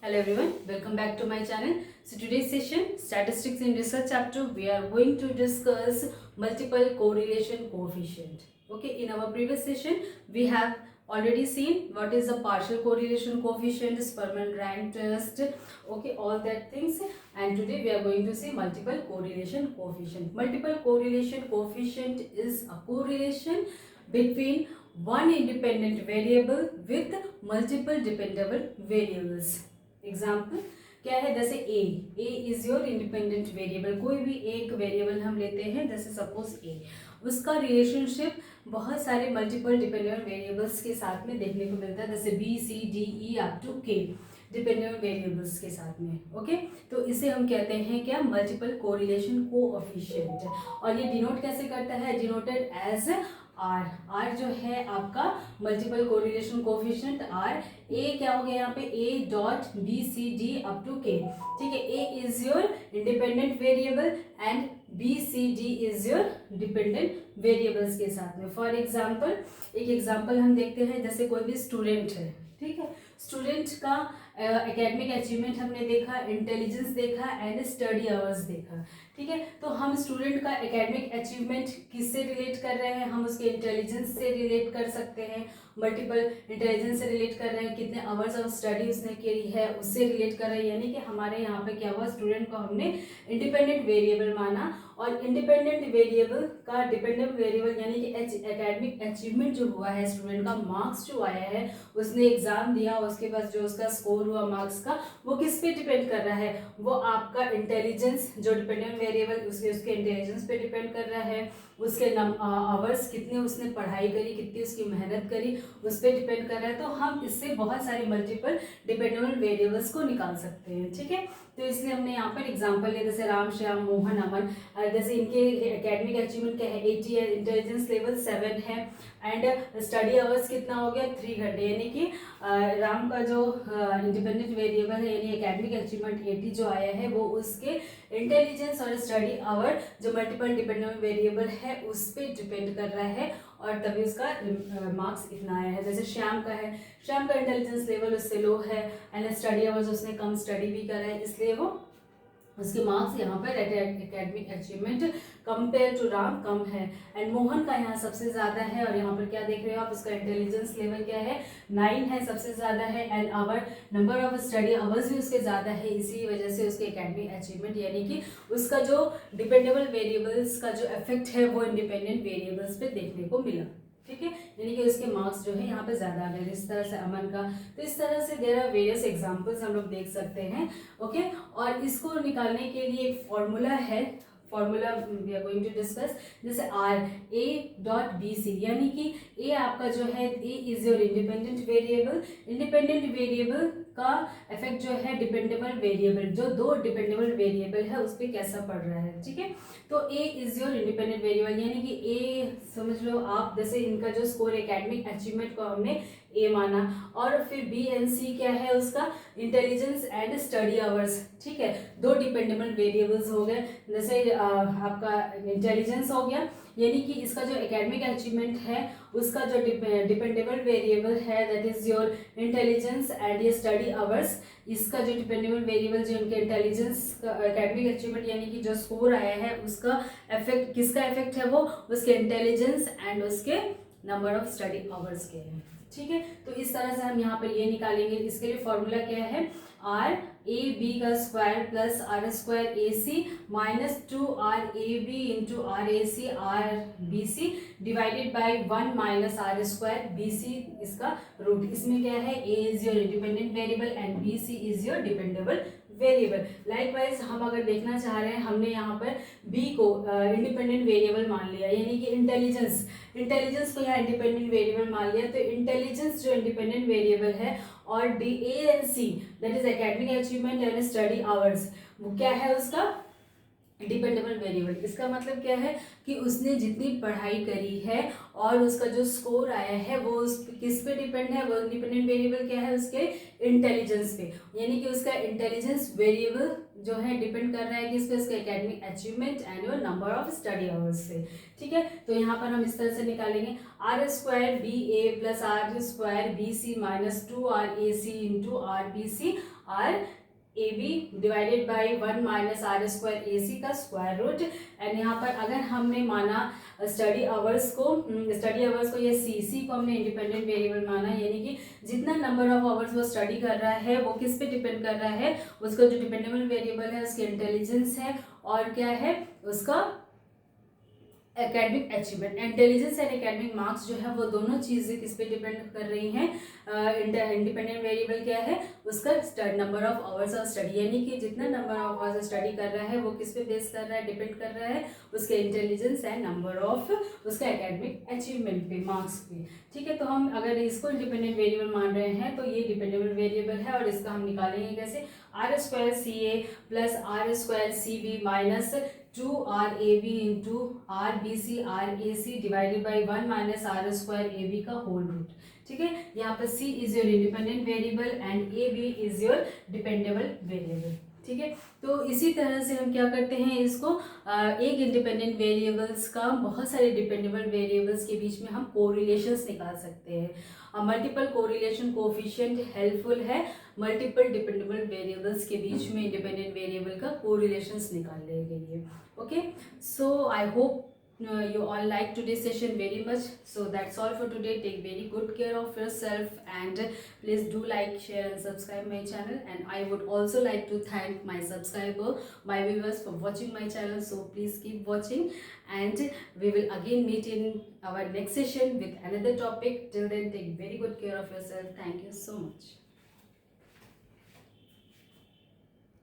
Hello everyone, welcome back to my channel. So today's session, Statistics in Research chapter, we are going to discuss multiple correlation coefficient. Okay, in our previous session, we have already seen what is the partial correlation coefficient, Sperman rank test, okay, all that things. And today we are going to see multiple correlation coefficient. Multiple correlation coefficient is a correlation between one independent variable with multiple dependable variables. Example क्या है, जैसे ए is your independent variable. कोई भी एक variable हम लेते हैं, जैसे सपोज ए, उसका रिलेशनशिप बहुत सारे मल्टीपल डिपेंडेबल वेरिएबल्स के साथ में देखने को मिलता है, जैसे B C D E up to K dependable variables के साथ में. ओके, तो इसे हम कहते हैं क्या, मल्टीपल कोरिलेशन कोएफिशिएंट. और ये डिनोट कैसे करता है, डिनोटेड एज आर जो है आपका multiple correlation coefficient R. A क्या हो गया यहाँ पे, A dot B C D up to K. ठीक है, A is your independent variable and B C D is your dependent variables के साथ में. फॉर एग्जाम्पल, एक एग्जाम्पल हम देखते हैं, जैसे कोई भी स्टूडेंट है. ठीक है, स्टूडेंट का एकेडमिक अचीवमेंट हमने देखा, इंटेलिजेंस देखा एंड स्टडी आवर्स देखा. ठीक है, तो हम स्टूडेंट का एकेडमिक अचीवमेंट किससे रिलेट कर रहे हैं, हम उसके इंटेलिजेंस से रिलेट कर सकते हैं, मल्टीपल इंटेलिजेंस से रिलेट कर रहे हैं, कितने आवर्स ऑफ स्टडी उसने करी है उससे रिलेट कर रहे हैं. यानी कि हमारे यहाँ पे क्या हुआ, स्टूडेंट को हमने इंडिपेंडेंट वेरिएबल माना, और इंडिपेंडेंट वेरिएबल का डिपेंडेंट वेरिएबल यानी कि एकेडमिक अचीवमेंट जो हुआ है, स्टूडेंट का मार्क्स जो आया है, उसने एग्जाम दिया, उसके बाद जो उसका स्कोर हुआ मार्क्स का, वो किस पे डिपेंड कर रहा है, वो आपका इंटेलिजेंस जो डिपेंडेंट वेरिएबल उसके इंटेलिजेंस पे डिपेंड कर रहा है, उसके आवर्स कितने उसने पढ़ाई करी, कितनी उसकी मेहनत करी, उस पर डिपेंड कर रहा है. तो हम इससे बहुत सारे मल्टीपल डिपेंडेबल वेरिएबल्स को निकाल सकते हैं. ठीक है, तो इसलिए हमने यहाँ पर एग्जांपल लिया, जैसे राम श्याम मोहन अमन, जैसे इनके एकेडमिक अचीवमेंट क्या है, 80 है, इंटेलिजेंस लेवल 7 है एंड स्टडी आवर्स कितना हो गया, 3 घंटे. यानी कि राम का जो इंडिपेंडेंट वेरिएबल है यानी एकेडमिक अचीवमेंट 80 जो आया है, वो उसके इंटेलिजेंस और स्टडी आवर जो मल्टीपल डिपेंडेबल वेरिएबल है उस पर डिपेंड कर रहा है, और तभी उसका मार्क्स इतना आया है. जैसे श्याम का है, श्याम का इंटेलिजेंस लेवल उससे लो है एंड स्टडी आवर्स उसने कम स्टडी भी करा है, इसलिए वो उसके मार्क्स यहाँ पर academic achievement compare to Ram कम है. एंड मोहन का यहाँ सबसे ज़्यादा है, और यहाँ पर क्या देख रहे हो आप, उसका इंटेलिजेंस लेवल क्या है, 9 है, सबसे ज़्यादा है, and our number of study hours भी उसके ज़्यादा है. इसी वजह से उसके एकेडमिक अचीवमेंट यानी कि उसका जो डिपेंडेबल वेरिएबल्स का जो इफेक्ट है वो इंडिपेंडेंट वेरिएबल्स पे देखने को मिला. ठीक है, यानी कि उसके मार्क्स जो है यहाँ पे ज्यादा आ गए. इस तरह से अमन का, तो इस तरह से देयर आर वेरियस एग्जांपल्स हम लोग देख सकते हैं. ओके, और इसको निकालने के लिए एक फॉर्मूला है, formula we are going to discuss. जैसे R A dot B C, यानी कि ए आपका जो है, A is your independent variable. Independent variable का इफेक्ट जो है डिपेंडेबल वेरिएबल, जो दो डिपेंडेबल वेरिएबल है उस पर कैसा पड़ रहा है. ठीक है, तो ए इज योर इंडिपेंडेंट वेरिएबल, यानी कि ए समझ लो आप, जैसे इनका जो स्कोर एकेडमिक अचीवमेंट को हमने ए माना, और फिर बी एंड सी क्या है, उसका इंटेलिजेंस एंड स्टडी आवर्स. ठीक है, दो डिपेंडेबल वेरिएबल्स हो गए. जैसे आपका इंटेलिजेंस हो गया, यानी कि इसका जो एकेडमिक अचीवमेंट है उसका जो डिपेंडेबल वेरिएबल है that is your intelligence and ये स्टडी आवर्स. इसका जो डिपेंडेबल वेरिएबल जो इनके इंटेलिजेंस का एकेडमिक अचीवमेंट यानी कि जो स्कोर आया है उसका इफेक्ट, किसका इफेक्ट है, वो उसके इंटेलिजेंस एंड उसके नंबर ऑफ स्टडी आवर्स के हैं. ठीक है, तो इस तरह से हम यहाँ पर ये निकालेंगे. इसके लिए फॉर्मूला क्या है, आर ए बी का square plus R square A C minus 2 R A B into R A C R B C divided by 1 minus R square B C इसका रूट. इसमें क्या है, A is your independent variable and B C is your dependable variable. Likewise हम अगर देखना चाह रहे हैं, हमने यहाँ पर बी को इंडिपेंडेंट वेरिएबल मान लिया, यानी कि इंटेलिजेंस को यहाँ इंडिपेंडेंट वेरिएबल मान लिया. तो इंटेलिजेंस जो इंडिपेंडेंट वेरिएबल है और D A and see that is academic achievement and study hours, वो क्या है उसका डिपेंडेबल वेरिएबल, इसका मतलब क्या है कि उसने जितनी पढ़ाई करी है और उसका जो स्कोर आया है वो उस किस पे डिपेंड है, वो डिपेंडेंट वेरिएबल क्या है, उसके इंटेलिजेंस पे, यानी कि उसका इंटेलिजेंस वेरिएबल जो है डिपेंड कर रहा है किस पे, उसके academic achievement and your number of study hours पे। ठीक है, तो यहाँ पर हम इस तरह से निकालेंगे R square B A plus R square B C minus 2 RAC into R B C R A B divided by 1 minus R square A C का स्क्वायर रूट। एंड यहाँ पर अगर हमने माना स्टडी आवर्स को या सी को हमने इंडिपेंडेंट वेरिएबल माना, यानी कि जितना नंबर ऑफ आवर्स वो स्टडी कर रहा है वो किस पे डिपेंड कर रहा है, उसका जो डिपेंडेबल वेरिएबल है उसके इंटेलिजेंस है और क्या है उसका academic achievement. Intelligence and academic marks जो है वो दोनों चीज़ें किस पे डिपेंड कर रही हैं, इंडिपेंडेंट वेरिएबल क्या है उसका number of hours of study, यानी कि जितना नंबर ऑफ आवर्स स्टडी कर रहा है वो किस पे बेस कर रहा है, डिपेंड कर रहा है उसके इंटेलिजेंस एंड नंबर ऑफ उसका एकेडमिक अचीवमेंट पे, मार्क्स पे। ठीक है, तो हम अगर इसको इंडिपेंडेंट वेरिएबल मान रहे हैं तो ये डिपेंडेबल वेरिएबल है और इसका हम निकालेंगे कैसे, R square C A plus R square C B minus 2 RAB into R B C R A C divided by 1 minus R square A B का होल रूट। ठीक है, यहाँ पर C is your independent variable and A B is your dependable variable. ठीक है, तो इसी तरह से हम क्या करते हैं इसको एक इंडिपेंडेंट वेरिएबल्स का बहुत सारे डिपेंडेबल वेरिएबल्स के बीच में हम कोरिलेशंस निकाल सकते हैं। मल्टीपल कोरिलेशन कोफिशिएंट हेल्पफुल है मल्टीपल डिपेंडेबल वेरिएबल्स के बीच में इंडिपेंडेंट वेरिएबल का कोरिलेशंस निकालने के लिए। Okay, so I hope you all like today's session very much. So that's all for today. Take very good care of yourself and please do like, share and subscribe my channel. And I would also like to thank my subscriber, my viewers for watching my channel. So please keep watching and we will again meet in our next session with another topic. Till then, take very good care of yourself. Thank you so much.